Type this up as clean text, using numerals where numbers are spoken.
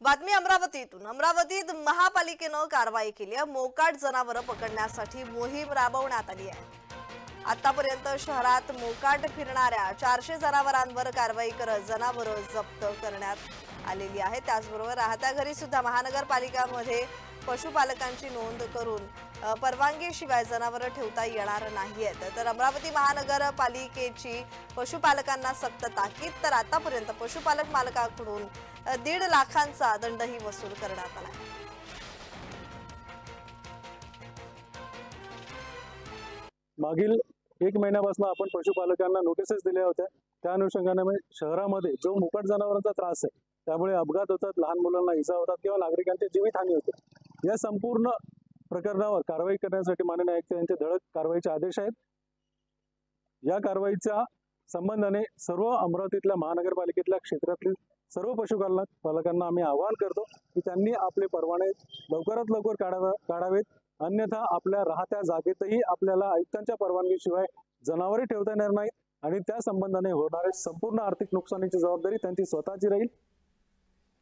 बातमी अमरावतीतून। अमरावतीत महापालिकेनं कारवाई केली आहे। मोकाट जनावरं पकडण्यासाठी मोहीम राबवण्यात आली आहे। आतापर्यंत शहरात मोकाट फिरणाऱ्या 400 जनावरांवर कारवाई करत जनावरं जप्त करण्यात आलेली आहे। त्याचबरोबर राहत्या घरी सुद्धा महानगरपालिकामध्ये पशुपालकांची नोंद करून परवानगीशिवाय जनावरं ठेवता येणार नाहीत। तर अमरावती महानगरपालिकेची पशुपालकांना सक्त ताकीद। तर आतापर्यंत पशुपालक मालकांकडून 1.5 लाखांचा दंडही वसूल करण्यात आला। मागील 1 महिन्यापासून आपण पशुपालकांना नोटिसेस दिल्या होत्या। त्या अनुषंगाने शहरामध्ये जो मोकाट जनावरांचा त्रास आहे त्यामुळे अपघात होतात, लहान मुलांना इजा होतात किंवा नागरिकांची जीवितहानी होते। या संपूर्ण प्रकरणावर कारवाई करण्यासाठी माननीय आयुक्त यांचे धडक कारवाईचे आदेश आहेत। या कारवाईच्या संबंधाने सर्व अमरावतीतल्या महानगरपालिकेतल्या क्षेत्रातील सर्व पशुपालकांना आम्ही आवाहन करतो की त्यांनी आपले परवाने लवकरात लवकर काढावेत, अन्यथा आपल्या राहत्या जागेतही आपल्याला आयुक्तांच्या परवानगीशिवाय जनावरे ठेवता येणार नाहीत आणि त्या संबंधाने होणारे संपूर्ण आर्थिक नुकसानीची जबाबदारी त्यांची स्वतःची राहील।